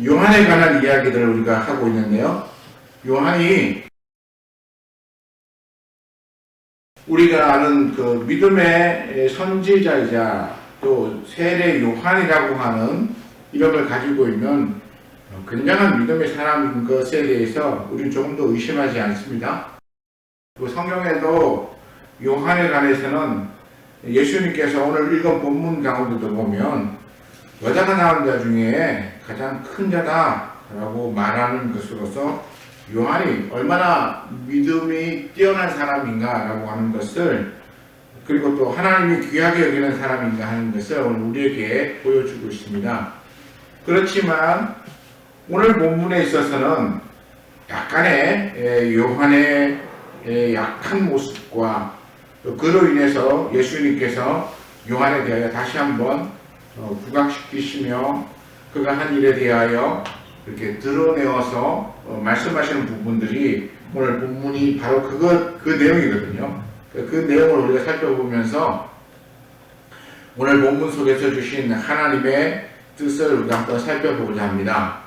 요한에 관한 이야기들을 우리가 하고 있는데요. 요한이 우리가 아는 그 믿음의 선지자이자 또 세례 요한이라고 하는 이름을 가지고 있는 굉장한 믿음의 사람인 것에 대해서 우리는 조금 더 의심하지 않습니다. 그 성경에도 요한에 관해서는 예수님께서 오늘 읽은 본문 가운데도 보면 여자가 낳은 자 중에 가장 큰 자다라고 말하는 것으로서 요한이 얼마나 믿음이 뛰어난 사람인가라고 하는 것을, 그리고 또 하나님이 귀하게 여기는 사람인가 하는 것을 오늘 우리에게 보여주고 있습니다. 그렇지만 오늘 본문에 있어서는 약간의 요한의 약한 모습과 또 그로 인해서 예수님께서 요한에 대하여 다시 한번 부각시키시며 그가 한 일에 대하여 이렇게 드러내어서 말씀하시는 부분들이 오늘 본문이 바로 그 내용이거든요. 그 내용을 우리가 살펴보면서 오늘 본문 속에서 주신 하나님의 뜻을 우리가 한번 살펴보고자 합니다.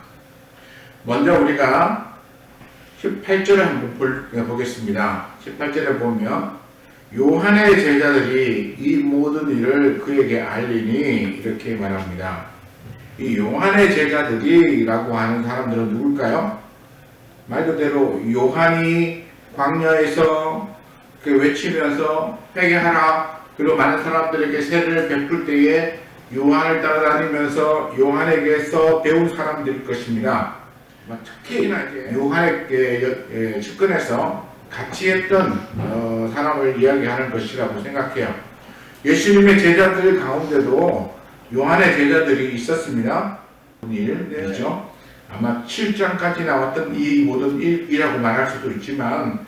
먼저 우리가 18절을 한번 보겠습니다. 18절에 보면 요한의 제자들이 이 모든 일을 그에게 알리니 이렇게 말합니다. 이 요한의 제자들이라고 하는 사람들은 누굴까요? 말 그대로 요한이 광야에서 외치면서 회개하라, 그리고 많은 사람들에게 세례를 베풀 때에 요한을 따라다니면서 요한에게서 배운 사람들일 것입니다. 특히나 요한에게 측근해서 같이 했던 사람을 이야기하는 것이라고 생각해요. 예수님의 제자들 가운데도 요한의 제자들이 있었습니다. 일이죠. 아마 7장까지 나왔던 이 모든 일이라고 말할 수도 있지만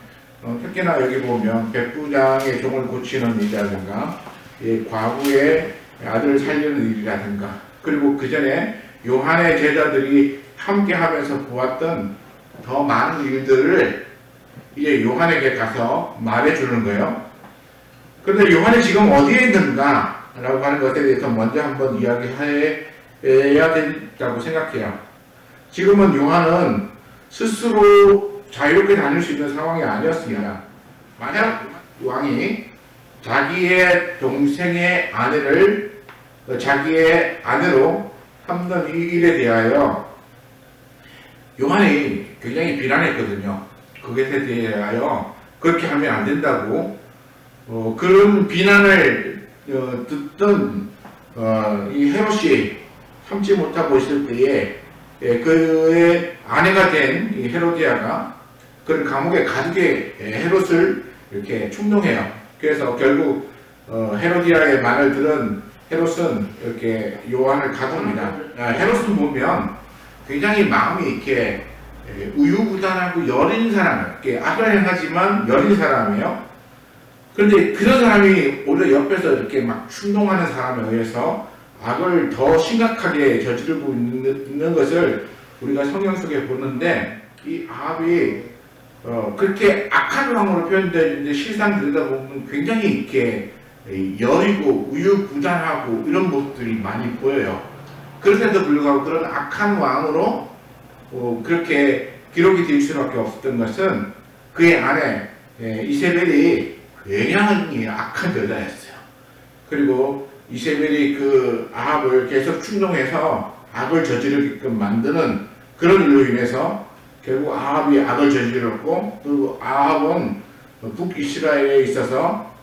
특히나 여기 보면 백부장의 종을 고치는 일이라든가 과부의 아들을 살리는 일이라든가, 그리고 그 전에 요한의 제자들이 함께 하면서 보았던 더 많은 일들을 이제 요한에게 가서 말해주는 거예요. 그런데 요한이 지금 어디에 있는가 라고 하는 것에 대해서 먼저 한번 이야기해야 된다고 생각해요. 지금은 요한은 스스로 자유롭게 다닐 수 있는 상황이 아니었습니다. 만약 왕이 자기의 동생의 아내를 자기의 아내로 삼는 이 일에 대하여 요한이 굉장히 비난했거든요. 그것에 대하여 그렇게 하면 안 된다고 그런 비난을 듣던 이 헤롯이 참지 못하고 있을 때에 그의 아내가 된 이 헤로디아가 그를 감옥에 가두게 헤롯을 이렇게 충동해요. 그래서 결국 헤로디아의 말을 들은 헤롯은 이렇게 요한을 가둡니다. 헤롯은 보면 굉장히 마음이 이렇게 우유부단하고 여린 사람, 이렇게 악을 행하지만 여린 사람이에요. 그런데 그런 사람이 오히려 옆에서 이렇게 막 충동하는 사람에 의해서 악을 더 심각하게 저지르고 있는 것을 우리가 성경 속에 보는데, 이 아합이 그렇게 악한 왕으로 표현되어 있는데 실상 들여다보면 굉장히 이렇게 여리고 우유부단하고 이런 모습들이 많이 보여요. 그런데도 불구하고 그런 악한 왕으로 그렇게 기록이 될 수밖에 없었던 것은 그의 아내 이세벨이 굉장히 악한 여자였어요. 그리고 이세벨이 그 아합을 계속 충동해서 악을 저지르게끔 만드는 그런 일로 인해서 결국 아합이 악을 저질렀고, 그리고 아합은 북이스라엘에 있어서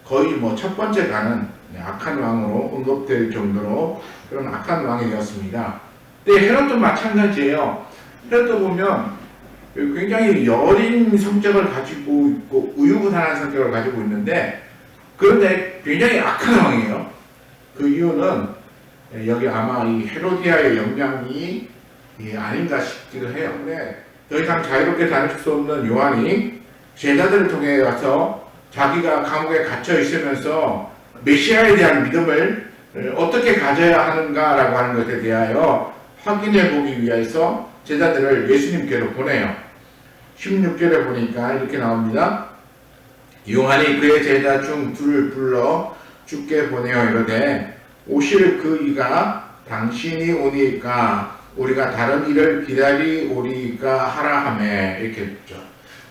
거의 뭐 첫 번째 가는 악한 왕으로 언급될 정도로 그런 악한 왕이 되었습니다. 근데 헤롯도 마찬가지예요. 헤롯도 보면 굉장히 여린 성격을 가지고 있고 우유부단한 성격을 가지고 있는데, 그런데 굉장히 악한 왕이에요. 그 이유는 여기 아마 이 헤로디아의 영향이 아닌가 싶기도 해요. 근데 더 이상 자유롭게 다닐 수 없는 요한이 제자들을 통해 가서 자기가 감옥에 갇혀 있으면서 메시아에 대한 믿음을 어떻게 가져야 하는가라고 하는 것에 대하여 확인해 보기 위해서 제자들을 예수님께로 보내요. 16절에 보니까 이렇게 나옵니다. 요한이 그의 제자 중 둘을 불러 주께 보내어 이르되 오실 그 이가 당신이 오니까 우리가 다른 일을 기다리오리까 하라 하매 이렇게 묻죠.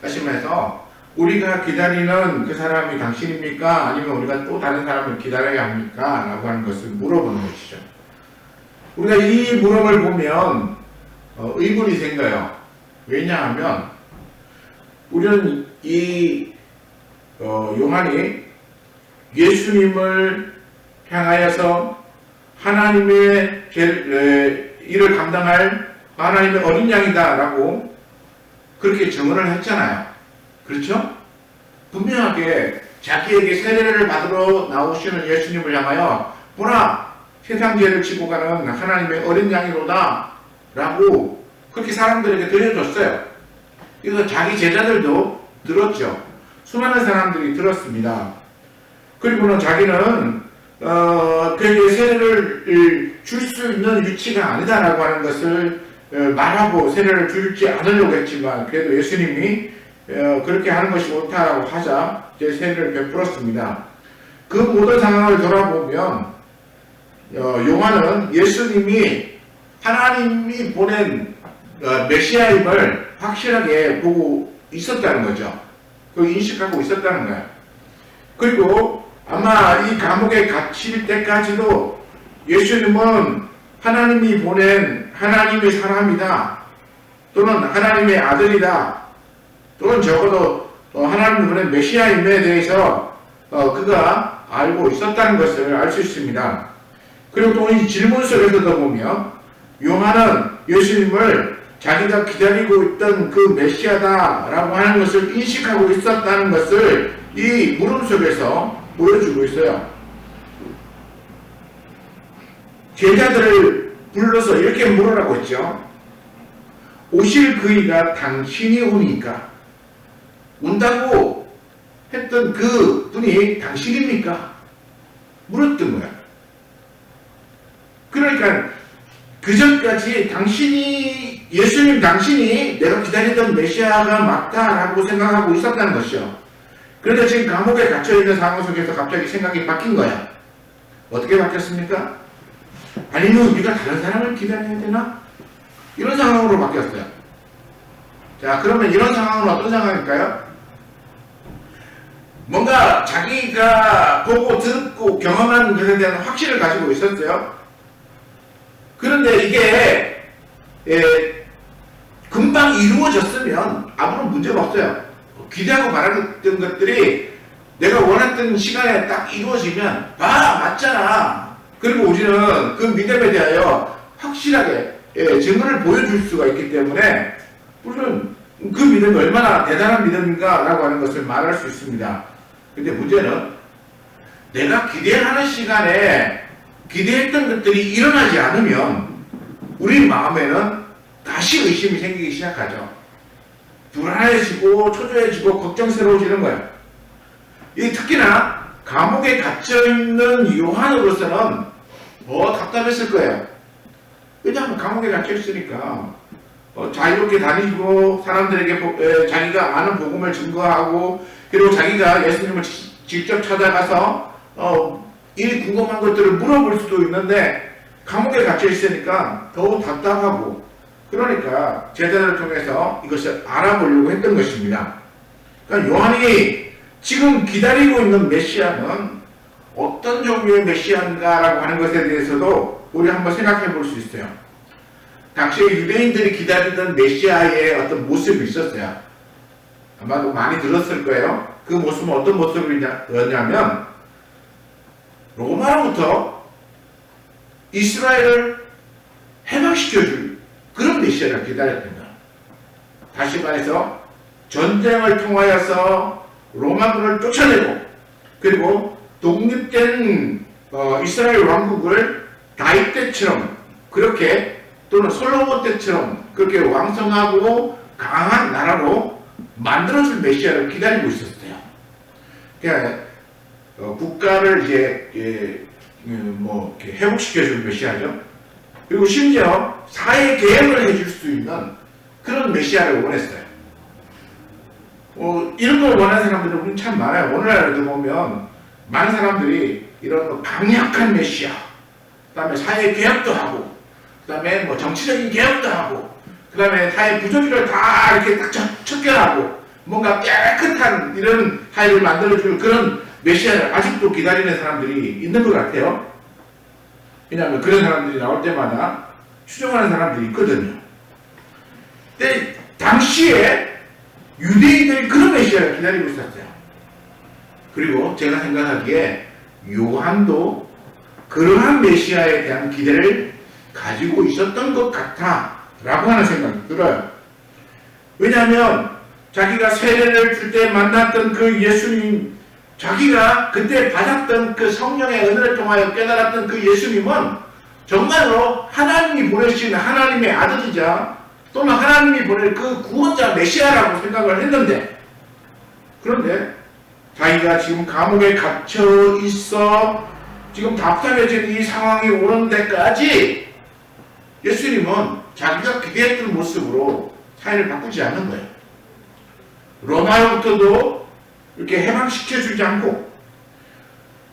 하시면서 우리가 기다리는 그 사람이 당신입니까? 아니면 우리가 또 다른 사람을 기다려야 합니까? 라고 하는 것을 물어보는 것이죠. 우리가 이 물음을 보면 의문이 생겨요. 왜냐하면 우리는 이 요한이 예수님을 향하여서 하나님의 일을 감당할 하나님의 어린 양이다 라고 그렇게 증언을 했잖아요. 그렇죠? 분명하게 자기에게 세례를 받으러 나오시는 예수님을 향하여 보라 세상 죄를 지고 가는 하나님의 어린 양이로다 라고 그렇게 사람들에게 들려줬어요. 그래서 자기 제자들도 들었죠. 수많은 사람들이 들었습니다. 그리고는 자기는 그에게 세례를 줄 수 있는 위치가 아니다라고 하는 것을 말하고 세례를 주지 않으려고 했지만 그래도 예수님이 그렇게 하는 것이 옳다라고 하자 이제 세례를 베풀었습니다. 그 모든 상황을 돌아보면 요한은 예수님이 하나님이 보낸 메시아임을 확실하게 보고 있었다는 거죠. 그 인식하고 있었다는 거예요. 그리고 아마 이 감옥에 갇힐 때까지도 예수님은 하나님이 보낸 하나님의 사람이다 또는 하나님의 아들이다 또는 적어도 하나님이 보낸 메시아임에 대해서 그가 알고 있었다는 것을 알 수 있습니다. 그리고 또 이 질문 속에서도 보면 요한은 예수님을 자기가 기다리고 있던 그 메시아다라고 하는 것을 인식하고 있었다는 것을 이 물음 속에서 보여주고 있어요. 제자들을 불러서 이렇게 물으라고 했죠. 오실 그이가 당신이 오니까 온다고 했던 그 분이 당신입니까? 물었던 거야. 그러니까 그 전까지 예수님 당신이 내가 기다리던 메시아가 맞다라고 생각하고 있었다는 것이죠. 그런데 지금 감옥에 갇혀있는 상황 속에서 갑자기 생각이 바뀐 거야. 어떻게 바뀌었습니까? 아니면 우리가 다른 사람을 기다려야 되나? 이런 상황으로 바뀌었어요. 자, 그러면 이런 상황은 어떤 상황일까요? 뭔가 자기가 보고 듣고 경험한 것에 대한 확신을 가지고 있었어요. 그런데 이게 금방 이루어졌으면 아무런 문제가 없어요. 기대하고 바라던 것들이 내가 원했던 시간에 딱 이루어지면 맞잖아. 그리고 우리는 그 믿음에 대하여 확실하게 증거를 보여줄 수가 있기 때문에 우리는 그 믿음이 얼마나 대단한 믿음인가 라고 하는 것을 말할 수 있습니다. 근데 문제는 내가 기대하는 시간에 기대했던 것들이 일어나지 않으면 우리 마음에는 다시 의심이 생기기 시작하죠. 불안해지고 초조해지고 걱정스러워지는 거예요. 특히나 감옥에 갇혀있는 요한으로서는 더 답답했을 거예요. 왜냐하면 감옥에 갇혀있으니까 자유롭게 다니고 사람들에게 자기가 아는 복음을 증거하고 그리고 자기가 예수님을 직접 찾아가서 이 궁금한 것들을 물어볼 수도 있는데 감옥에 갇혀 있으니까 더욱 답답하고 그러니까 제자들을 통해서 이것을 알아보려고 했던 것입니다. 그러니까 요한이 지금 기다리고 있는 메시아는 어떤 종류의 메시아인가라고 하는 것에 대해서도 우리 한번 생각해 볼 수 있어요. 당시에 유대인들이 기다리던 메시아의 어떤 모습이 있었어요. 아마도 많이 들었을 거예요. 그 모습은 어떤 모습이었냐면 로마로부터 이스라엘을 해방시켜줄 그런 메시아를 기다렸던 거예요. 다시 말해서 전쟁을 통하여서 로마군을 쫓아내고 그리고 독립된 이스라엘 왕국을 다윗 때처럼 그렇게 또는 솔로몬 때처럼 그렇게 왕성하고 강한 나라로 만들어줄 메시아를 기다리고 있었어요. 그러니까 국가를 이제 회복시켜줄 메시아죠. 그리고 심지어 사회 개혁을 해줄 수 있는 그런 메시아를 원했어요. 이런 걸 원하는 사람들은 우리는 참 많아요. 오늘날에도 보면 많은 사람들이 이런 강력한 메시아, 그 다음에 사회 개혁도 하고, 그 다음에 뭐 정치적인 개혁도 하고, 그 다음에 사회 부조리를 다 이렇게 딱 척결하고, 뭔가 깨끗한 이런 사회를 만들어줄 그런 메시아를 아직도 기다리는 사람들이 있는 것 같아요. 왜냐하면 그런 사람들이 나올 때마다 추종하는 사람들이 있거든요. 근데 당시에 유대인들이 그런 메시아를 기다리고 있었어요. 그리고 제가 생각하기에 요한도 그러한 메시아에 대한 기대를 가지고 있었던 것 같아 라고 하는 생각이 들어요. 왜냐하면 자기가 세례를 줄 때 만났던 그 예수님, 자기가 그때 받았던 그 성령의 은혜를 통하여 깨달았던 그 예수님은 정말로 하나님이 보내신 하나님의 아들이자 또는 하나님이 보낼 그 구원자 메시아라고 생각을 했는데, 그런데 자기가 지금 감옥에 갇혀 있어 지금 답답해진 이 상황이 오는 데까지 예수님은 자기가 기대했던 모습으로 사회를 바꾸지 않는 거예요. 로마로부터도 이렇게 해방시켜주지 않고,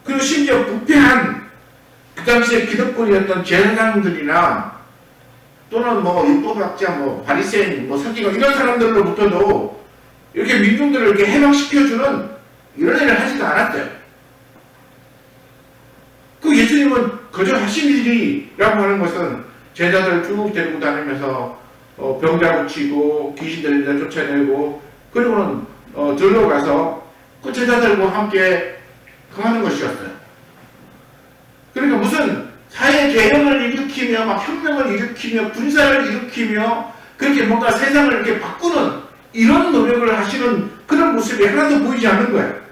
그리고 심지어 부패한 그 당시에 기득권이었던 제사장들이나 또는 뭐 율법학자, 뭐 바리새인, 뭐 서기관 이런 사람들로부터도 이렇게 민중들을 이렇게 해방시켜주는 이런 일을 하지도 않았대요. 그 예수님은 그저 하신 일이라고 하는 것은 제자들 쭉 데리고 다니면서 병자 고치고 귀신들을 쫓아내고, 그리고는 들로 가서 그 제자들과 함께 하는 것이었어요. 그러니까 무슨 사회 개혁을 일으키며 막 혁명을 일으키며 군사를 일으키며 그렇게 뭔가 세상을 이렇게 바꾸는 이런 노력을 하시는 그런 모습이 하나도 보이지 않는 거예요.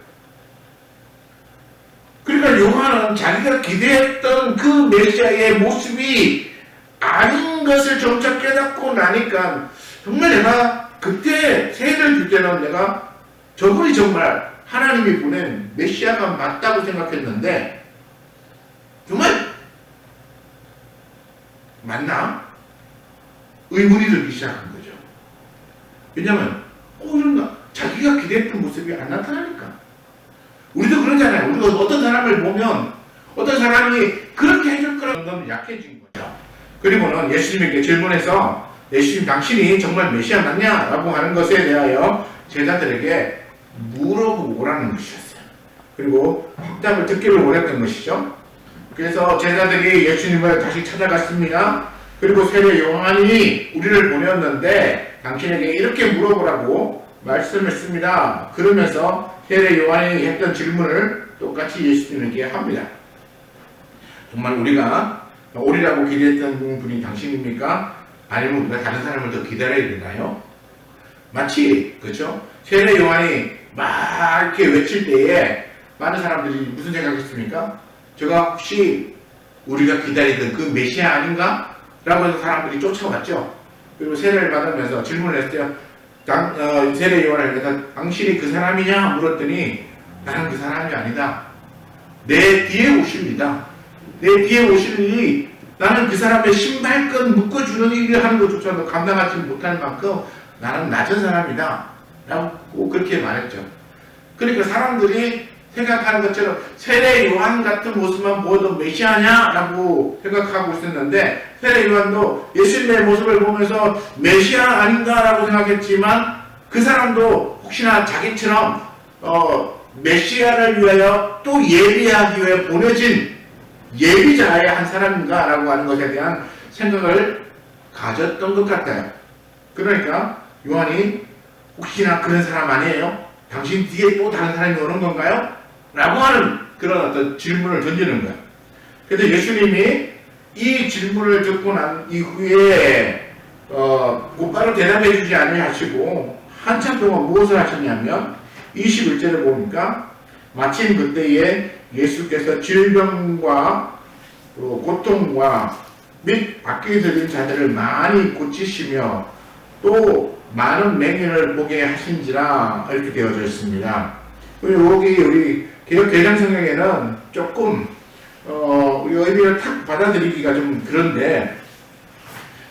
그러니까 요한은 자기가 기대했던 그 메시아의 모습이 아닌 것을 점차 깨닫고 나니까, 정말 내가 그때 세례를 줄 때는 내가 저분이 정말 하나님이 보낸 메시아가 맞다고 생각했는데, 정말 맞나? 의문이 들기 시작한 거죠. 왜냐면 이런가 자기가 기대했던 모습이 안 나타나니까. 우리도 그러잖아요. 우리가 어떤 사람을 보면 어떤 사람이 그렇게 해줄 거라는 건 약해진 거죠. 그리고는 예수님에게 질문해서 예수님 당신이 정말 메시아 맞냐라고 하는 것에 대하여 제자들에게 물어보라는 것이었어요. 그리고 확답을 듣기를 원했던 것이죠. 그래서 제자들이 예수님을 다시 찾아갔습니다. 그리고 세례 요한이 우리를 보냈는데 당신에게 이렇게 물어보라고 말씀했습니다. 그러면서 세례 요한이 했던 질문을 똑같이 예수님에게 합니다. 정말 우리가 오리라고 기대했던 분이 당신입니까? 아니면 우리가 다른 사람을 더 기다려야 되나요? 마치 그렇죠? 세례 요한이 막 이렇게 외칠 때에 많은 사람들이 무슨 생각했습니까? 저가 혹시 우리가 기다리던 그 메시아 아닌가? 라고 해서 사람들이 쫓아왔죠. 그리고 세례를 받으면서 질문을 했어요. 세례 요한에게 당신이 그 사람이냐? 물었더니 나는 그 사람이 아니다. 내 뒤에 오십니다. 내 뒤에 오실 일이 나는 그 사람의 신발끈 묶어주는 일을 하는 것조차도 감당하지 못할 만큼 나는 낮은 사람이다. 라고 그렇게 말했죠. 그러니까 사람들이 생각하는 것처럼 세례 요한 같은 모습만 보여도 메시아냐? 라고 생각하고 있었는데, 세례 요한도 예수님의 모습을 보면서 메시아 아닌가? 라고 생각했지만, 그 사람도 혹시나 자기처럼 메시아를 위하여 또 예비하기 위해 보내진 예비자의 한 사람인가? 라고 하는 것에 대한 생각을 가졌던 것 같아요. 그러니까 요한이 혹시나 그런 사람 아니에요? 당신 뒤에 또 다른 사람이 오는 건가요? 라고 하는 그런 어떤 질문을 던지는 거야. 그래서 예수님이 이 질문을 듣고 난 이후에 곧바로 대답해 주지 아니하시고 한참 동안 무엇을 하셨냐면 21절을 보니까 마침 그때에 예수께서 질병과 고통과 및 밖에 들린 자들을 많이 고치시며 또 많은 맹인을 보게 하신지라 이렇게 되어져 있습니다. 여기 우리 개정 성경에는 조금 우리 의미를 탁 받아들이기가 좀 그런데,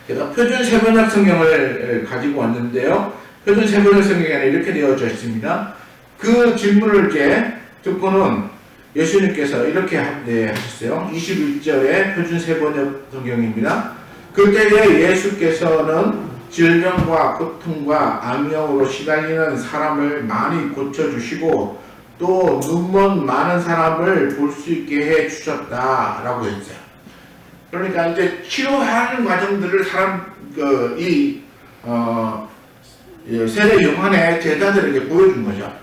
제가 표준 세번역 성경을 가지고 왔는데요. 표준 세번역 성경에는 이렇게 되어져 있습니다. 그 질문을 이제 듣고는 예수님께서 이렇게 하셨어요. 21절에 표준 세번역 성경입니다. 그때에 예수께서는 질병과 고통과 암병으로 시달리는 사람을 많이 고쳐주시고 또 눈먼 많은 사람을 볼 수 있게 해주셨다라고 했어요. 그러니까 이제 치료하는 과정들을 세례 요한의 제자들에게 보여준 거죠.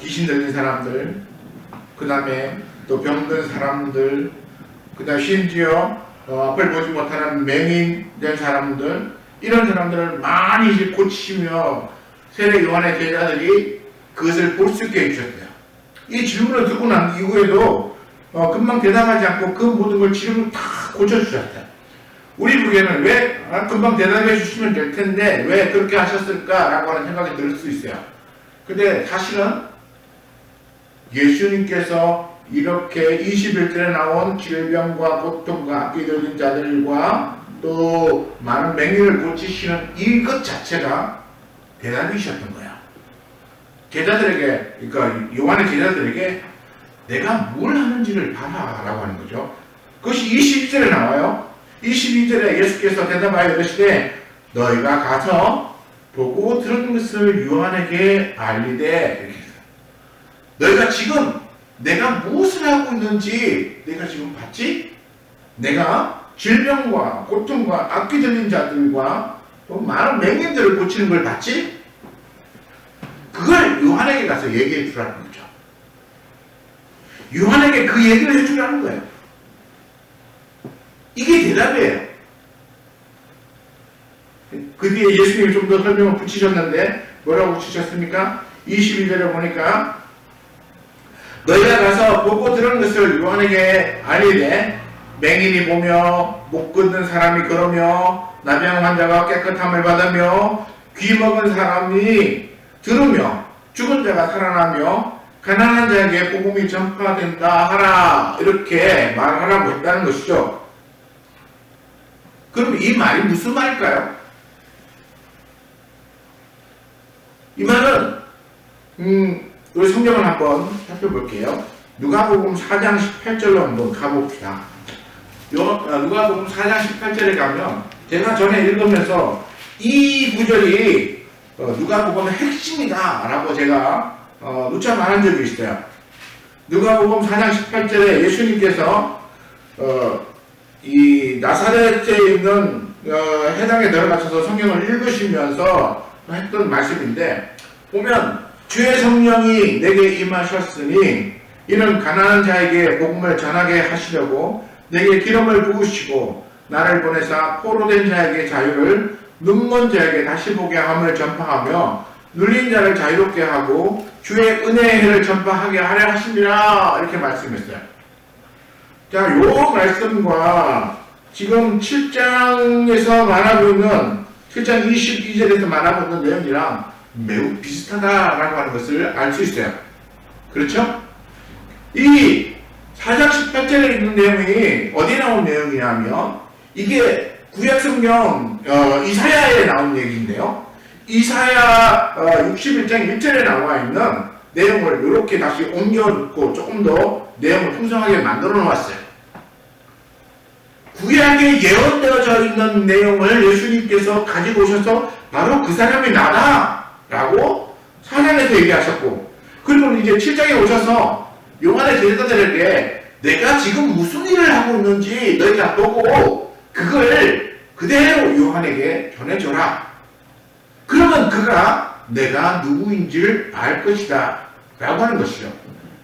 귀신 들린 사람들, 그 다음에 또 병든 사람들, 그 다음 심지어 앞을 보지 못하는 맹인된 사람들, 이런 사람들을 많이 이제 고치시며 세례 요한의 제자들이 그것을 볼 수 있게 해주셨대요. 이 질문을 듣고 난 이후에도 금방 대답하지 않고 그 모든 걸 질문을 다 고쳐주셨대요. 우리 보기에는 왜 금방 대답해 주시면 될 텐데 왜 그렇게 하셨을까라고 하는 생각이 들 수 있어요. 근데 사실은 예수님께서 이렇게 21절에 나온 질병과 고통과 악귀 들린 자들과 또 많은 맹인을 고치시는 이것 자체가 대답이셨던 거예요. 제자들에게, 그러니까 요한의 제자들에게 내가 뭘 하는지를 봐라라고 하는 거죠. 그것이 22절에 나와요. 22절에 예수께서 대답하여 이르시되 너희가 가서 보고 들은 것을 요한에게 알리되, 이렇게 해서 너희가 지금 내가 무엇을 하고 있는지 내가 지금 봤지? 내가 질병과 고통과 악귀 들린 자들과 또 많은 맹인들을 고치는 걸 봤지? 그걸 요한에게 가서 얘기해 주라는 거죠. 요한에게 그 얘기를 해 주라는 거예요. 이게 대답이에요. 그 뒤에 예수님이 좀 더 설명을 붙이셨는데 뭐라고 붙이셨습니까? 22절에 보니까 너희가 가서 보고 들은 것을 요한에게 알리되 맹인이 보며 못 걷는 사람이 걸으며 나병 환자가 깨끗함을 받으며 귀 먹은 사람이 들으며 죽은 자가 살아나며 가난한 자에게 복음이 전파된다 하라, 이렇게 말하라고 했다는 것이죠. 그럼 이 말이 무슨 말일까요? 이 말은 우리 성경을 한번 살펴볼게요. 누가복음 4장 18절로 한번 가봅시다. 누가복음 4장 18절에 가면 제가 전에 읽으면서 이 구절이 누가복음의 핵심이다 라고 제가 누차 말한 적이 있어요. 누가복음 4장 18절에 예수님께서 이 나사렛에 있는 해당에 들어가셔서 성경을 읽으시면서 했던 말씀인데, 보면 주의 성령이 내게 임하셨으니 이는 가난한 자에게 복음을 전하게 하시려고 내게 기름을 부으시고 나를 보내사 포로된 자에게 자유를, 눈먼 자에게 다시 보게 함을 전파하며 눌린 자를 자유롭게 하고 주의 은혜의 해를 전파하게 하려 하심이라, 이렇게 말씀했어요. 자, 요 말씀과 지금 7장에서 말하고 있는 7장 22절에서 말하고 있는 내용이랑 매우 비슷하다라고 하는 것을 알 수 있어요. 그렇죠? 이 4장 18절에 있는 내용이 어디에 나온 내용이냐면 이게 구약성경 이사야에 나온 얘기인데요. 이사야 61장 1절에 나와 있는 내용을 이렇게 다시 옮겨놓고 조금 더 내용을 풍성하게 만들어 놓았어요. 구약에 예언되어져 있는 내용을 예수님께서 가지고 오셔서 바로 그 사람이 나다 라고 사장에서 얘기하셨고, 그리고 이제 7장에 오셔서 요한의 제자들에게 내가 지금 무슨 일을 하고 있는지 너희가 보고 그걸 그대로 요한에게 전해줘라. 그러면 그가 내가 누구인지를 알 것이다 라고 하는 것이죠.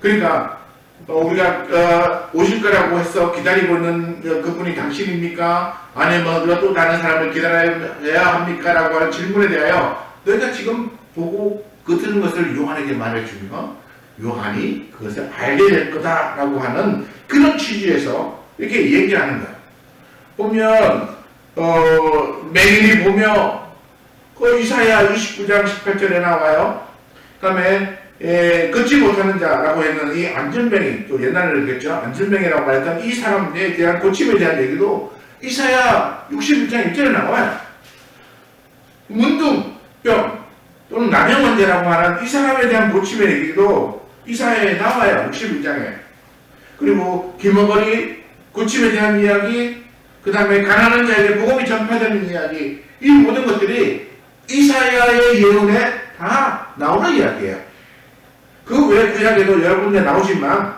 그러니까 우리가 오실 거라고 해서 기다리고 있는 그분이 당신입니까? 아니면 우리가 또 다른 사람을 기다려야 합니까? 라고 하는 질문에 대하여 너희가 지금 보고 그 들은 것을 요한에게 말해주면 요한이 그것을 알게 될 거다라고 하는 그런 취지에서 이렇게 얘기를 하는 거예요. 보면 맹인이 보며 그 이사야 29장 18절에 나와요. 그 다음에 걷지 못하는 자라고 했는 이 안전뱅이, 또 옛날에 그랬죠. 안전뱅이라고 말했던 이 사람에 대한 고침에 대한 얘기도 이사야 61장 1절에 나와요. 문둥병 또는 나병 환자라고 하는 이 사람에 대한 고침의 얘기도 이사야에 나와요. 61장에. 그리고 귀머거리 고침에 대한 이야기, 그 다음에 가난한 자에게 복음이 전파되는 이야기, 이 모든 것들이 이사야의 예언에 다 나오는 이야기예요. 그 외 구약에도 여러 군데 나오지만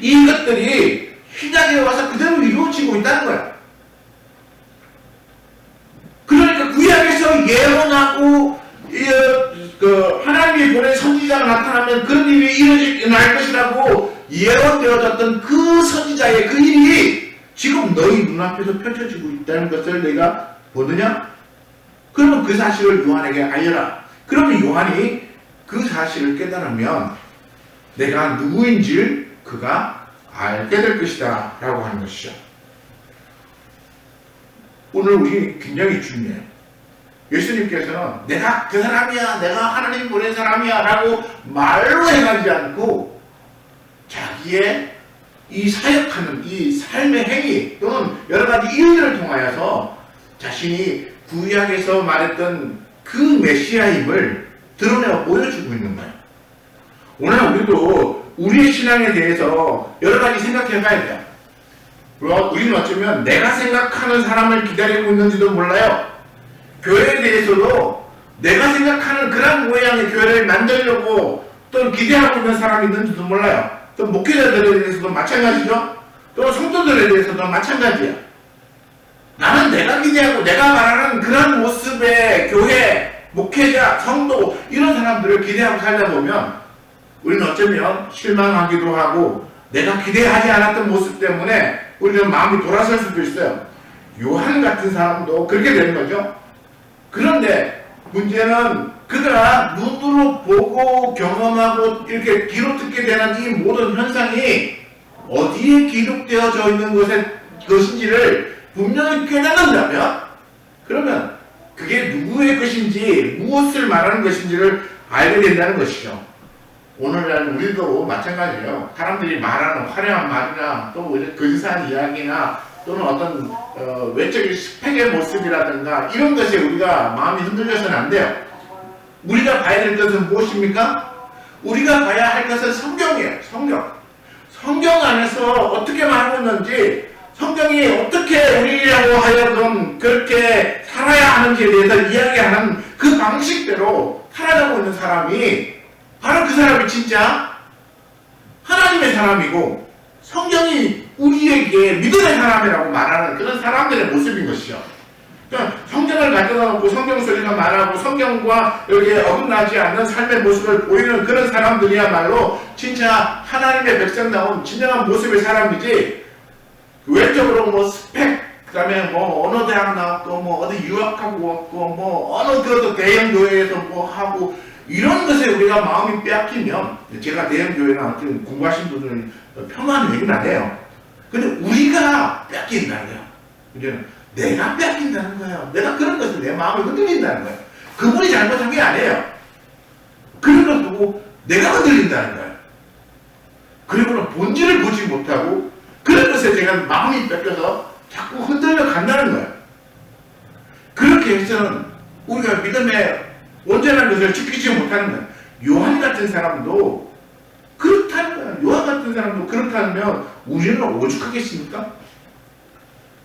이것들이 신약에 와서 그대로 이루어지고 있다는 거야. 그러니까 구약에서 예언하고 하나님이 보낸 선지자가 나타나면 그런 일이 일어날 것이라고 예언되어졌던 그 선지자의 그 일이 지금 너희 눈앞에서 펼쳐지고 있다는 것을 내가 보느냐? 그러면 그 사실을 요한에게 알려라. 그러면 요한이 그 사실을 깨달으면 내가 누구인지를 그가 알게 될 것이다 라고 하는 것이죠. 오늘 우리 굉장히 중요해요. 예수님께서는 내가 그 사람이야, 내가 하나님 보낸 사람이야 라고 말로 행하지 않고 자기의 이 사역하는 이 삶의 행위 또는 여러 가지 일들을 통하여서 자신이 구약에서 말했던 그 메시아임을 드러내어 보여주고 있는 거예요. 오늘 우리도 우리의 신앙에 대해서 여러 가지 생각해 봐야 돼요. 우리는 어쩌면 내가 생각하는 사람을 기다리고 있는지도 몰라요. 교회에 대해서도 내가 생각하는 그런 모양의 교회를 만들려고 또 기대하고 있는 사람이 있는지도 몰라요. 또 목회자들에 대해서도 마찬가지죠. 또 성도들에 대해서도 마찬가지야. 나는 내가 기대하고 내가 말하는 그런 모습의 교회, 목회자, 성도 이런 사람들을 기대하고 살다 보면 우리는 어쩌면 실망하기도 하고 내가 기대하지 않았던 모습 때문에 우리는 마음이 돌아설 수도 있어요. 요한 같은 사람도 그렇게 되는 거죠. 그런데 문제는 그가 눈으로 보고 경험하고 이렇게 귀로 듣게 되는 이 모든 현상이 어디에 기록되어져 있는 것인지를 분명히 깨닫는다면 그러면 그게 누구의 것인지 무엇을 말하는 것인지를 알게 된다는 것이죠. 오늘날 우리도 마찬가지예요. 사람들이 말하는 화려한 말이나 또 근사한 이야기나 또는 어떤 외적인 스펙의 모습이라든가 이런 것에 우리가 마음이 흔들려서는 안 돼요. 우리가 봐야 될 것은 무엇입니까? 우리가 봐야 할 것은 성경이에요. 성경 안에서 어떻게 말하고 있는지, 성경이 어떻게 우리라고 하여금 그렇게 살아야 하는지에 대해서 이야기하는 그 방식대로 살아가고 있는 사람이 바로 그 사람이 진짜 하나님의 사람이고 성경이 우리에게 믿음의 사람이라고 말하는 그런 사람들의 모습인 것이죠. 그러니까 성경을 가져다 놓고 성경 소리가 말하고 성경과 여기에 어긋나지 않는 삶의 모습을 보이는 그런 사람들이야말로 진짜 하나님의 백성다운 진정한 모습의 사람이지, 외적으로 뭐 스펙, 그 다음에 뭐 어느 대학 나왔고 뭐 어디 유학하고 왔고 뭐 어느 그 대형 교회에서 뭐 하고 이런 것에 우리가 마음이 빼앗기면, 제가 대형 교회나 공부하신 분들은 폄하하는 얘기는 안 해요. 근데 우리가 뺏긴다는 거예요. 이제는 내가 뺏긴다는 거예요. 내가 그런 것을 내 마음이 흔들린다는 거예요. 그분이 잘못한 게 아니에요. 그런 걸 보고 내가 흔들린다는 거예요. 그리고는 본질을 보지 못하고 그런 것에 제가 마음이 뺏겨서 자꾸 흔들려 간다는 거예요. 그렇게 해서는 우리가 믿음의 온전한 것을 지키지 못하는 거예요. 요한 같은 사람도 그렇다는 거예요. 요한 같은 사람도 그렇다면 우리는 오죽하겠습니까?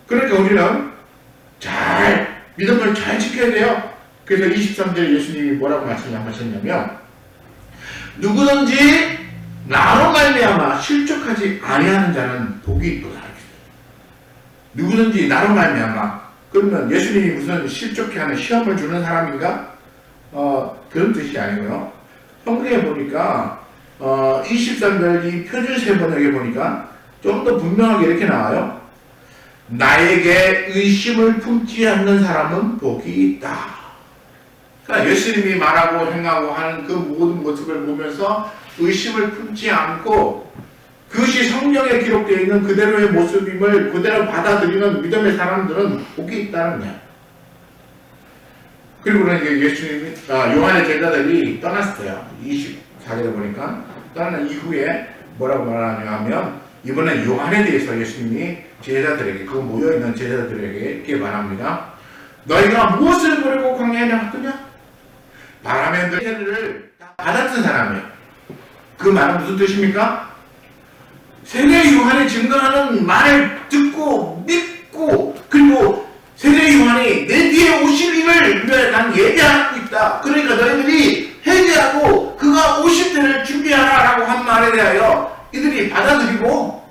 그러니까 우리는 잘 믿음을 잘 지켜야 돼요. 그래서 23절 예수님이 뭐라고 말씀하셨냐면 누구든지 나로 말미암아 실족하지 아니하는 자는 복이 있도다. 누구든지 나로 말미암아, 그러면 예수님이 무슨 실족해 하는 시험을 주는 사람인가? 그런 뜻이 아니고요. 성경에 보니까 23절 이 표준세 번역에 보니까 좀 더 분명하게 이렇게 나와요. 나에게 의심을 품지 않는 사람은 복이 있다. 그러니까 예수님이 말하고 행하고 하는 그 모든 모습을 보면서 의심을 품지 않고 그것이 성경에 기록되어 있는 그대로의 모습임을 그대로 받아들이는 믿음의 사람들은 복이 있다는 거야. 그리고는 이제 예수님이 요한의 제자들이 떠났어요. 24절에 보니까 떠난 이후에 뭐라고 말하냐 하면 이번엔 요한에 대해서 예수님이 제자들에게, 그 모여있는 제자들에게 이렇게 말합니다. 너희가 무엇을 보려고 광야에 나왔더냐? 바람에 너희를 받았던 사람이에요. 그 말은 무슨 뜻입니까? 세계 요한이 증거하는 말을 듣고 믿고 듣고, 그리고 세례 요한이 내 뒤에 오실 일을 난 예비하고 있다. 그러니까 너희들이 회개하고 그가 오실 때를 준비하라라고 한 말에 대하여 이들이 받아들이고,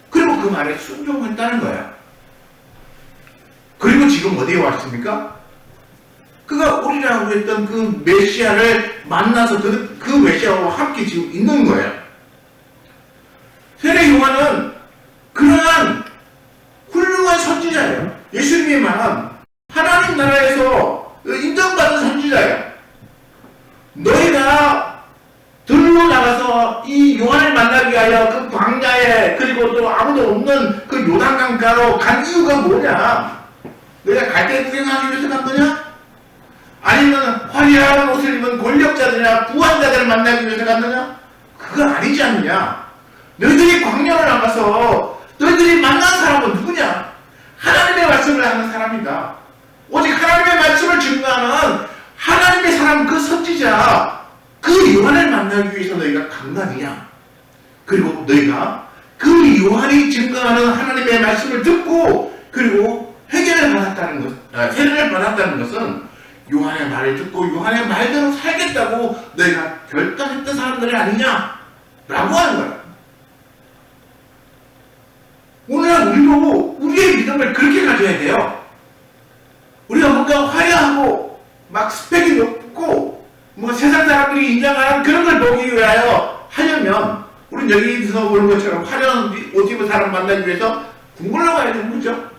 그리고 그 말에 순종했다는 거예요. 그리고 지금 어디에 왔습니까? 그가 오리라고 했던 그 메시아를 만나서 그 메시아와 함께 지금 있는 거예요. 세례 요한은 그러한 훌륭한 선지자예요. 예수님이 말한 하나님 나라에서 인정받은 선지자예요. 너희가 들로 나가서 이 요한을 만나기 위하여 그 광야에, 그리고 또 아무도 없는 그 요단강가로 간 이유가 뭐냐? 너희가 갈대 구경하기 위해서 간 거냐? 아니면 화려한 옷을 입은 권력자들이나 부한자들을 만나기 위해서 갔느냐? 그거 아니지 않느냐? 너희들이 광야를 나가서 너희들이 만난 사람은 누구냐? 하나님의 말씀을 하는 사람이다. 오직 하나님의 말씀을 증거하는 하나님의 사람, 그 선지자, 그 요한을 만나기 위해서 너희가 간 거 아니냐? 그리고 너희가 그 요한이 증거하는 하나님의 말씀을 듣고, 그리고 회개를 받았다는 것, 세례를 받았다는 것은 요한의 말을 듣고 요한의 말대로 살겠다고 너희가 결단했던 사람들이 아니냐? 라고 하는 거야. 오늘날 우리도 우리의 믿음을 그렇게 가져야 돼요. 우리가 뭔가 화려하고 막 스펙이 높고 뭔가 세상 사람들이 인정하는 그런 걸 보기 위하여 하려면, 우리는 여기서 보는 것처럼 화려한 옷 입은 사람 만나기 위해서 궁궐로 가야 되는 거죠.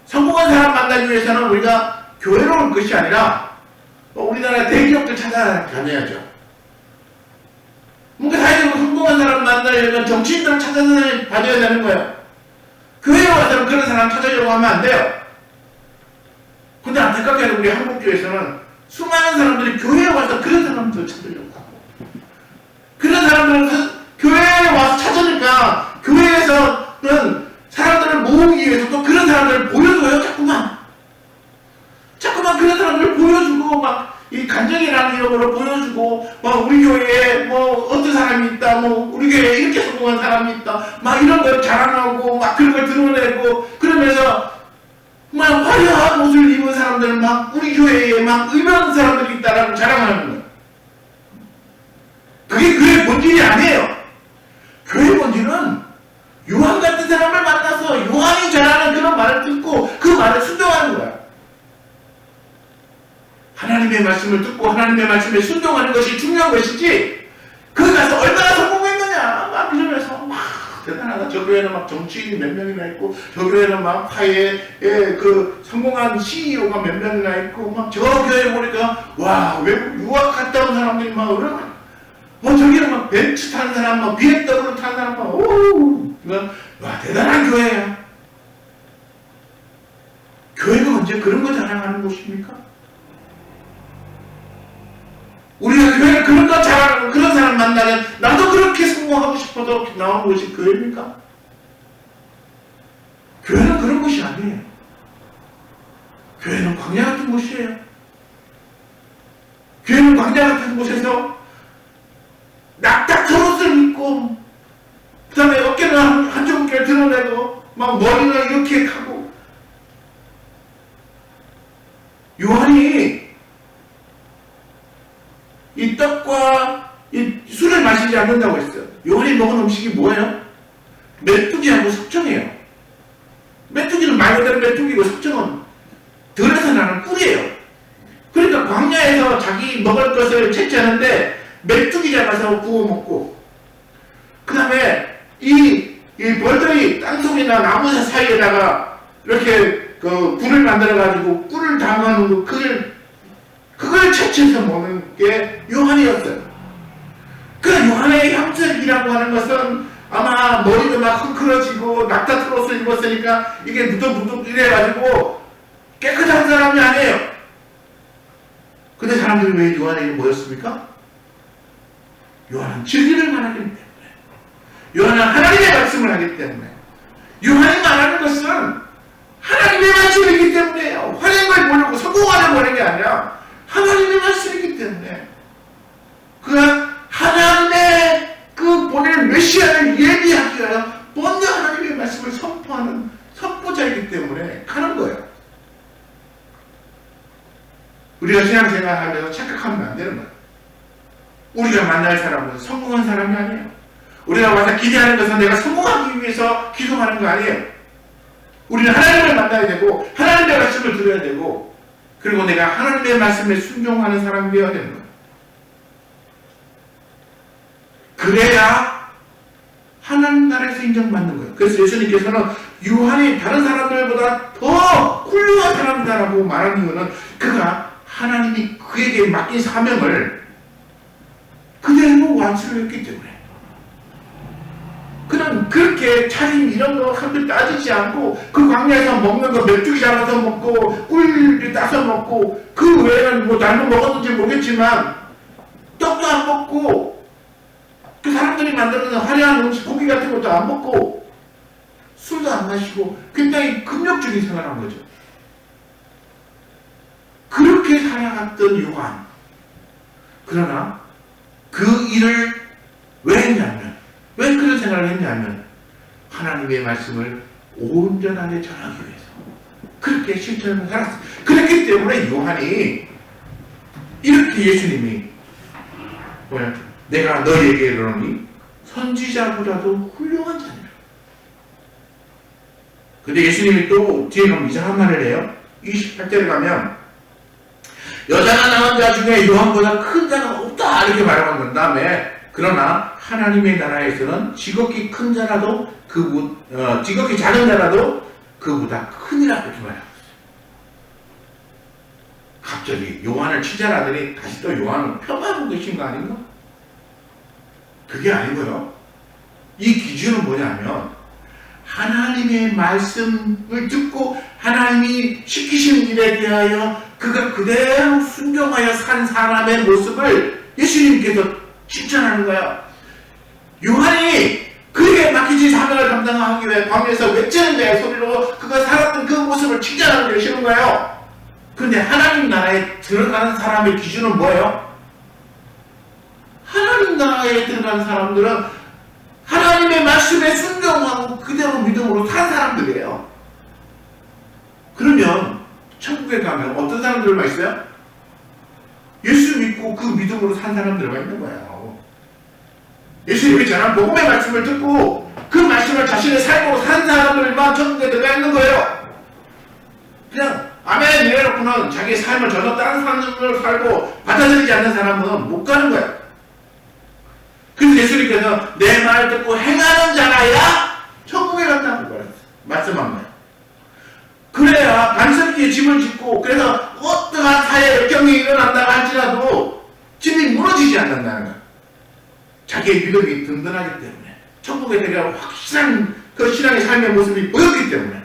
성공한 사람 만나기 위해서는 우리가 교회로 올 것이 아니라 우리나라 대기업들 찾아다녀야죠. 뭔가 사회적으로 성공한 사람 만나려면 정치인들을 찾아다녀야 되는 거예요. 교회에 와서는 그런 사람 찾으려고 하면 안 돼요. 근데 안타깝게도 우리 한국교회에서는 수많은 사람들이 교회에 와서 그런 사람들을 찾으려고 하고, 그런 사람들을 교회에 와서 찾으니까 교회에서는 사람들을 모으기 위해서 또 그런 사람들을 보여줘요. 자꾸만 그런 사람들을 보여주고, 막 이 간증이라는 이름으로 보여주고, 막 우리 교회에 뭐 어떤 사람이 있다, 뭐 우리 교회에 이렇게 성공한 사람이 있다, 막 이런 걸 자랑하고 막 그런 걸 드러내고, 그러면서 막 화려한 옷을 입은 사람들, 막 우리 교회에 막 의명한 사람들이 있다라고 자랑하는 거예요. 그게 교회 본질이 아니에요. 교회 본질은 요한 같은 사람을 만나서 요한이 전하는 그런 말을 듣고 그 말을 순종하는 거야. 하나님의 말씀을 듣고 하나님의 말씀에 순종하는 것이 중요한 것이지, 거기 가서 얼마나 성공했느냐 막 이러면서 막 대단하다, 저 교회는 막 정치인이 몇 명이나 있고, 저 교회는 막 화해에 그 성공한 CEO가 몇 명이나 있고, 막 저 교회 보니까 와 외국 유학 갔다 온 사람들이 막 그러고, 저기는 막 벤츠 타는 사람, 막 BMW 타는 사람, 막 와 대단한 교회야. 교회가 언제 그런 거 자랑하는 곳입니까? 우리가 교회를 그런 거 잘하는 그런 사람 만나면 나도 그렇게 성공하고 싶어도 나오는 곳이 교회입니까? 교회는 그런 곳이 아니에요. 교회는 광야 같은 곳이에요. 교회는 광야 같은 곳에서 낙타처럼 옷을 입고, 그 다음에 어깨는 한쪽 어깨를 드러내고, 막 머리는 이렇게 하고. 요한이 이 떡과 이 술을 마시지 않는다고 했어요. 요한이 먹은 음식이 뭐예요? 메뚜기하고 석청이에요. 메뚜기는 말 그대로 메뚜기고, 석청은 들에서 나는 꿀이에요. 그러니까 광야에서 자기 먹을 것을 채취하는데 메뚜기 잡아서 구워 먹고, 그 다음에 이 벌들이 땅속이나 나무 사이에다가 이렇게 그 굴을 만들어가지고 꿀을 담아놓은 그걸 채취해서 먹는 게 요한이었어요. 그 요한의 형색이라고 하는 것은 아마 머리도 막 흥크러지고 낙타 트롯을 입었으니까 이게 무덕무덕 이래가지고 깨끗한 사람이 아니에요. 근데 사람들이 왜 요한에게 모였습니까? 요한은 진리를 말하기 때문에, 요한은 하나님의 말씀을 하기 때문에, 요한이 말하는 것은 하나님의 말씀이기 때문에요. 화려한 걸 보려고 성공하려고 하는 게 아니라 하나님의 말씀이기 때문에, 그가 하나님의 그 보낼 메시아를 예비하기 위하여 먼저 하나님의 말씀을 선포하는 선포자이기 우리가 신앙생활하면서 착각하면 안 되는 거예요. 우리가 만날 사람은 성공한 사람이 아니에요. 우리가 와서 기대하는 것은 내가 성공하기 위해서 기도하는 거 아니에요. 우리는 하나님을 만나야 되고 하나님의 말씀을 들어야 되고 그리고 내가 하나님의 말씀에 순종하는 사람이 되어야 되는 거예요. 그래야 하나님 나라에서 인정받는 거예요. 그래서 예수님께서는 요한이 다른 사람들보다 더 훌륭한 사람이다라고 말한 이유는 그가 하나님이 그에게 맡긴 사명을 그대로 완수를 했기 때문에 그냥 그렇게 차림 이런 거 한번 따지지 않고 그 광야에서 먹는 거 메뚜기 잡아서 먹고 꿀 따서 먹고 그 외에는 뭐 날도 먹었는지 모르겠지만 떡도 안 먹고 그 사람들이 만드는 화려한 음식 고기 같은 것도 안 먹고 술도 안 마시고 굉장히 금욕적인 생활을 한 거죠. 그렇게 살아갔던 요한. 그러나 그 일을 왜 했냐면 왜 그런 생각을 했냐면 하나님의 말씀을 온전하게 전하기 위해서 그렇게 실천을 살았어요. 그렇기 때문에 요한이 이렇게 예수님이 내가 너희에게 이르노니 선지자보다도 훌륭한 자니라. 근데 예수님이 또 뒤에 가면 이상한 말을 해요. 28절에 가면 여자가 낳은 자 중에 요한보다 큰 자가 없다 이렇게 말하고 난 다음에 그러나 하나님의 나라에서는 지극히 큰 자라도 지극히 작은 자라도 그보다 크니라 이렇게 말하고 있어요. 갑자기 요한을 치자라더니 다시 또 요한을 폄하하고 계신 거 아닌가? 그게 아니고요. 이 기준은 뭐냐면 하나님의 말씀을 듣고 하나님이 시키신 일에 대하여 그가 그대로 순종하여 산 사람의 모습을 예수님께서 칭찬하는 거예요. 요한이 그에게 맡기진 사명을 감당하기 위해 광야에서 외치는 자의 소리로 그가 살았던 그 모습을 칭찬하는 것이는 거예요. 그런데 하나님 나라에 들어가는 사람의 기준은 뭐예요? 하나님 나라에 들어가는 사람들은 하나님의 말씀에 순종하고 그대로 믿음으로 산 사람들이에요. 그러면 천국에 가면 어떤 사람들만 있어요? 예수 믿고 그 믿음으로 산 사람들만 있는 거예요. 예수님이 전한 복음의 말씀을 듣고 그 말씀을 자신의 삶으로 산 사람들만 천국에 들어가 있는 거예요. 그냥 아멘 이래놓고는 자기의 삶을 전혀 다른 삶을 살고 받아들이지 않는 사람은 못 가는 거예요. 그래서 예수님께서 내 말 듣고 행하는 자라야 천국에 간다고 말씀한 거예요. 그래야 반석기에 집을 짓고 그래서 어떠한 사회 역경이 일어난다고 할지라도 집이 무너지지 않는다는 거예요. 자기의 믿음이 든든하기 때문에 천국에 들어가면 확실한 그 신앙의 삶의 모습이 보였기 때문에.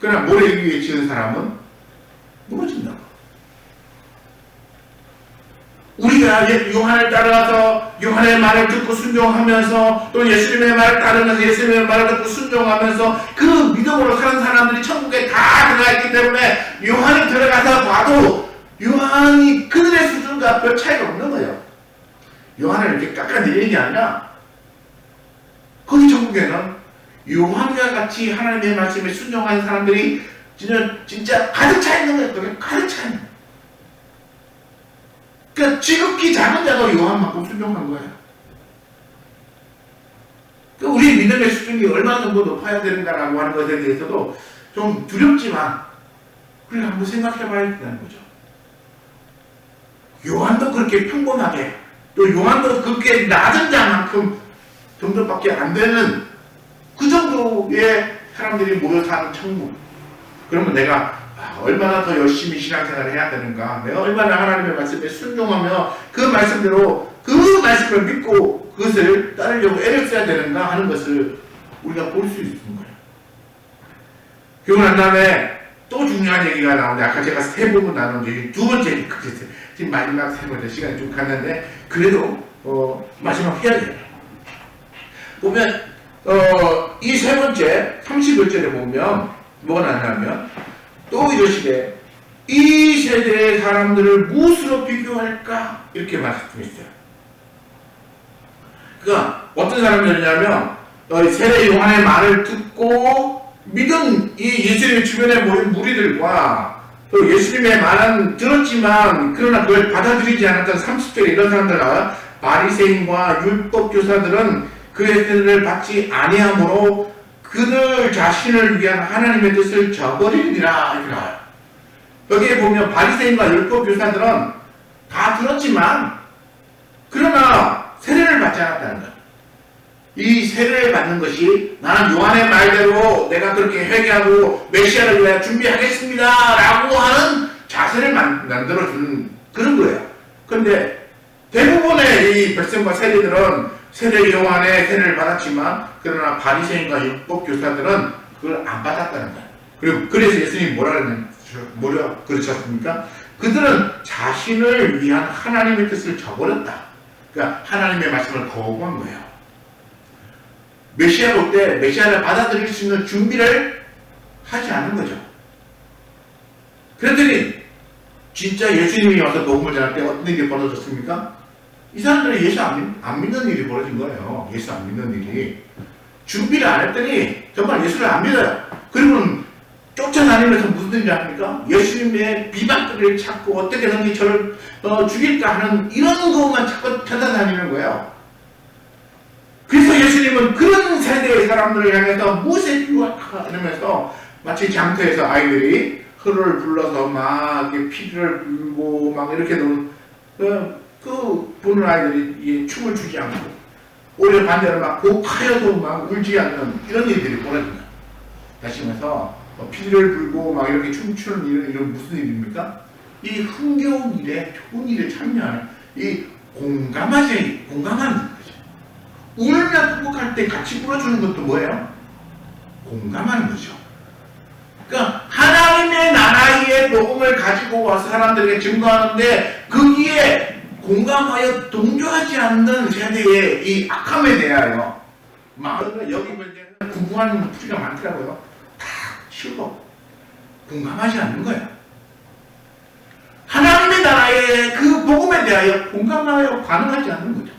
그러나 모래 위에 지은 사람은 무너진다고. 우리가 요한을 따라서 요한의 말을 듣고 순종하면서 또 예수님의 말을 따르면서 예수님의 말을 듣고 순종하면서 그 믿음으로 사는 사람들이 천국에 다 들어가 있기 때문에 요한이 들어가서 봐도 요한이 그들의 수준과 별 차이가 없는 거예요. 요한을 이렇게 깎아내리는 게 아니라 거기 천국에는 요한과 같이 하나님의 말씀에 순종하는 사람들이 진짜 가득 차 있는 거예요. 그게 가득 차 있는 거예요. 그러니까 지극히 작은 자도 요한만큼 순종한 거예요. 그러니까 우리 믿음의 수준이 얼마 정도 높아야 되는가라고 하는 것에 대해서도 좀 두렵지만 우리가 한번 생각해 봐야 된다는 거죠. 요한도 그렇게 평범하게 또 요한도 그렇게 낮은 자만큼 정도밖에 안 되는 그 정도의 사람들이 모여 사는 천국. 그러면 내가 얼마나 더 열심히 신앙생활을 해야 되는가, 내가 얼마나 하나님의 말씀에 순종하며 그 말씀대로 그 말씀을 믿고 그것을 따르려고 애를 써야 되는가 하는 것을 우리가 볼 수 있는 거예요. 그러고 난 다음에 또 중요한 얘기가 나오는데 아까 제가 세 부분 나눈 게 두 번째 얘기까지 지금 마지막 세 번째 시간이 좀 갔는데 그래도 마지막 해야 돼요. 보면 이 세 번째 31절에 보면 뭐가 나냐면 또 이러시되 이 세대의 사람들을 무엇으로 비교할까 이렇게 말씀했어요. 그러니까 어떤 사람들이냐면 세례 요한의 말을 듣고 믿은 이 예수님의 주변에 모인 무리들과 또 예수님의 말은 들었지만 그러나 그걸 받아들이지 않았던 30절에 이런 사람들은 바리새인과 율법교사들은 그의 뜻을 받지 아니하므로 그들 자신을 위한 하나님의 뜻을 저버리리라 이렇게 나와요. 여기에 보면 바리새인과 율법교사들은 다 들었지만 그러나 세례를 받지 않았다는 거예요. 이 세례를 받는 것이 나는 요한의 말대로 내가 그렇게 회개하고 메시아를 위해 준비하겠습니다 라고 하는 자세를 만들어주는 그런 거예요. 그런데 대부분의 이 백성과 세리들은 세례 요한의 세례를 받았지만 그러나 바리새인과 율법교사들은 그걸 안 받았다는 거예요. 그리고 그래서 예수님이 뭐라 그러셨습니까? 그들은 자신을 위한 하나님의 뜻을 저버렸다. 그러니까 하나님의 말씀을 거부한 거예요. 메시아가 올 때 메시아를 받아들일 수 있는 준비를 하지 않는 거죠. 그랬더니 진짜 예수님이 와서 복음을 전할 때 어떤 일이 벌어졌습니까? 이 사람들은 예수 안 믿는 일이 벌어진 거예요. 예수 안 믿는 일이. 준비를 안 했더니 정말 예수를 안 믿어요. 그리고는 쫓아다니면서 무슨 일을 합니까? 예수님의 비방거리를 찾고 어떻게든지 저를 죽일까 하는 이런 것만 자꾸 찾아다니는 거예요. 그래서 예수님은 그런 세대의 사람들을 향해서 무엇에 필요할까 이러면서 마치 장터에서 아이들이 흐를 불러서 막 피를 불고 막 이렇게 노는 그 보는 아이들이 춤을 추지 않고 오히려 반대로 막 곡하여도 막 울지 않는 이런 일들이 벌어집니다. 다시 말해서 피를 불고 막 이렇게 춤추는 이런 무슨 일입니까? 이 흥겨운 일에 좋은 일에 참여하는 이 공감하는 거죠. 울며 극복할 때 같이 불어주는 것도 뭐예요? 공감하는 거죠. 그러니까 하나님의 나라의 복음을 가지고 와서 사람들에게 증거하는데 거기에 공감하여 동조하지 않는 세대의 이 악함에 대하여 여기 궁금한 풀이가 많더라고요. 다 치우고 공감하지 않는 거예요. 하나님의 나라의 그 복음에 대하여 공감하여 반응하지 않는 거죠.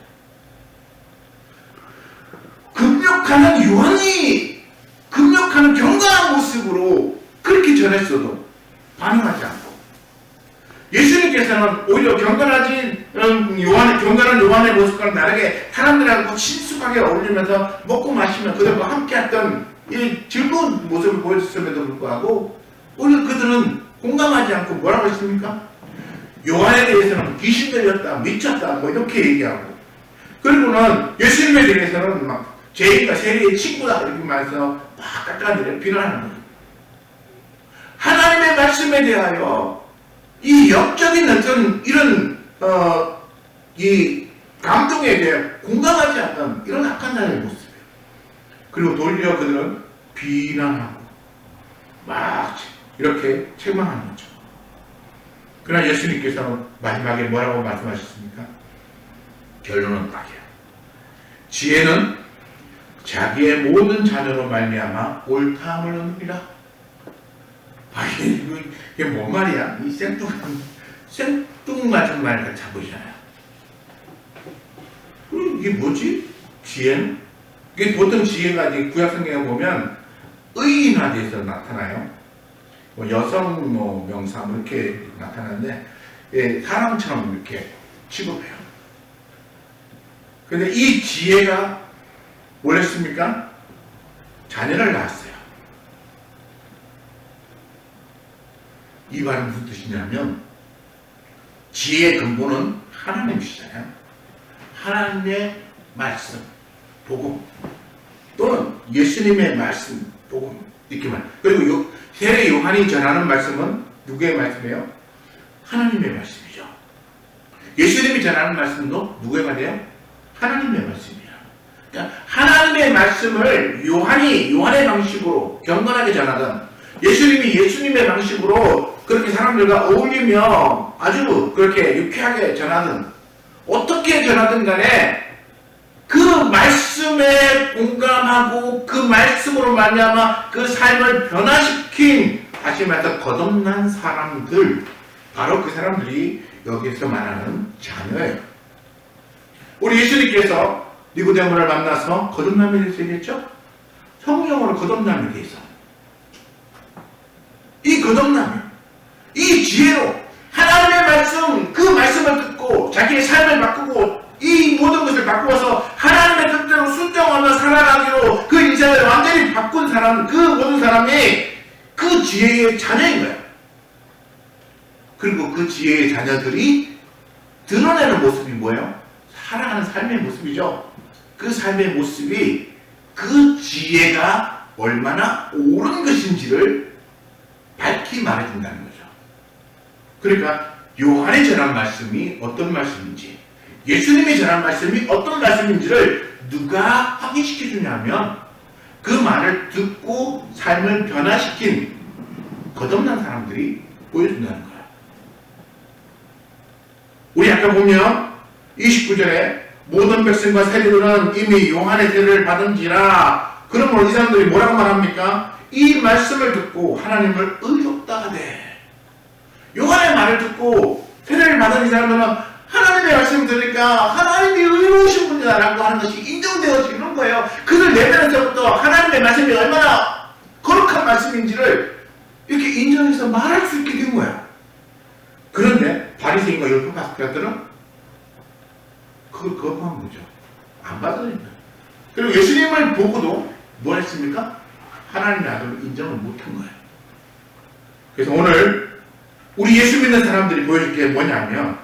급력하는 요한이 급력하는 경건한 모습으로 그렇게 전했어도 반응하지 않고 예수님께서는 오히려 경건한 요한의 모습과는 다르게 사람들하고 친숙하게 어울리면서 먹고 마시며 그들과 함께했던 이 즐거운 모습을 보여줬음에도 불구하고 오히려 그들은 공감하지 않고 뭐라고 했습니까? 요한에 대해서는 귀신 들렸다, 미쳤다 뭐 이렇게 얘기하고 그리고는 예수님에 대해서는 막 죄인과 세리의 친구다 이렇게 말해서 막 깎아내려 비난하는 거예요. 하나님의 말씀에 대하여 이 영적인 어떤 이런 이 감동에 대해 공감하지 않는 이런 악한 자의 모습이에요. 그리고 도리어 그들은 비난하고 막 이렇게 책망하는 거죠. 그러나 예수님께서는 마지막에 뭐라고 말씀하셨습니까? 결론은 딱이에요. 지혜는 자기의 모든 자녀로 말미암아 옳다함을 얻느니라. 아니 이게 뭔 말이야? 이 생뚱맞은 말 같아 보이잖아요. 이게 뭐지? 지혜는? 이게 보통 지혜가 구약성경에 보면 의인화돼서 나타나요. 뭐 여성 명사 이렇게 나타나는데 사람처럼 이렇게 취급해요. 근데 이 지혜가 뭐랬습니까? 자녀를 낳았어요. 이 말은 무슨 뜻이냐면 지혜의 근본은 하나님이시잖아요. 하나님의 말씀, 복음 또는 예수님의 말씀, 복음 이렇게 말. 그리고 세례 요한이 전하는 말씀은 누구의 말씀이에요? 하나님의 말씀이죠. 예수님이 전하는 말씀도 누구의 말이에요? 하나님의 말씀이에요. 그러니까 하나님의 말씀을 요한의 방식으로 경건하게 전하든 예수님이 예수님의 방식으로 그렇게 사람들과 어울리며 아주 그렇게 유쾌하게 전하든 어떻게 전하든 간에 그 말씀에 공감하고 그 말씀으로 말미암아 그 삶을 변화시킨 다시 말해서 거듭난 사람들 바로 그 사람들이 여기서 말하는 자녀예요. 우리 예수님께서 니고데모를 만나서 거듭남에 대해서 얘기했죠? 성령으로 거듭남에 대해서 이 거듭남이 이 지혜로 하나님의 말씀, 그 말씀을 듣고 자기의 삶을 바꾸고 이 모든 것을 바꾸어서 하나님의 뜻대로 순종하며 살아가기로 그 인생을 완전히 바꾼 사람, 그 모든 사람이 그 지혜의 자녀인 거예요. 그리고 그 지혜의 자녀들이 드러내는 모습이 뭐예요? 살아가는 삶의 모습이죠. 그 삶의 모습이 그 지혜가 얼마나 옳은 것인지를 밝히 말해준다는 거죠. 그러니까 요한이 전한 말씀이 어떤 말씀인지, 예수님이 전한 말씀이 어떤 말씀인지를 누가 확인시켜 주냐면 그 말을 듣고 삶을 변화시킨 거듭난 사람들이 보여준다는 거예요. 우리 아까 보면 29절에 모든 백성과 세리들은 이미 요한의 세례를 받은지라. 그러므로 이 사람들이 뭐라고 말합니까? 이 말씀을 듣고 하나님을 의롭다 하되. 요한의 말을 듣고 세례를 받은 이 사람들은 하나님의 말씀을 들으니까 하나님이 의로우신 분이다라고 하는 것이 인정되어지는 거예요. 그들 내면에서부터 하나님의 말씀이 얼마나 거룩한 말씀인지를 이렇게 인정해서 말할 수 있게 된 거예요. 그런데 바리새인과 율법 학자들은 그걸 거부한 거죠. 안 받으니까. 그리고 예수님을 보고도 뭘 했습니까? 하나님의 아들을 인정을 못한 거예요. 그래서 오늘 우리 예수 믿는 사람들이 보여줄 게 뭐냐면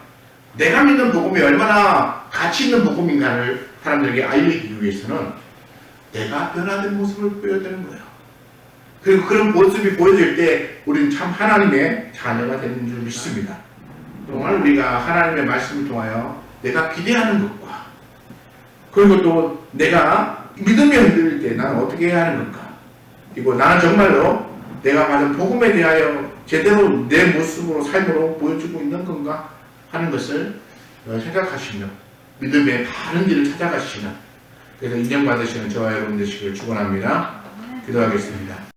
내가 믿는 복음이 얼마나 가치 있는 복음인가를 사람들에게 알리기 위해서는 내가 변화된 모습을 보여야 되는 거예요. 그리고 그런 모습이 보여질 때 우리는 참 하나님의 자녀가 되는 줄 믿습니다. 정말 우리가 하나님의 말씀을 통하여 내가 기대하는 것과 그리고 또 내가 믿음이 흔들릴 때 나는 어떻게 해야 하는 건가, 그리고 나는 정말로 내가 받은 복음에 대하여 제대로 내 모습으로 삶으로 보여주고 있는 건가 하는 것을 생각하시며 믿음의 바른 길을 찾아가시는, 그래서 인정받으시는 저와 여러분 되시기를 축원합니다. 기도하겠습니다.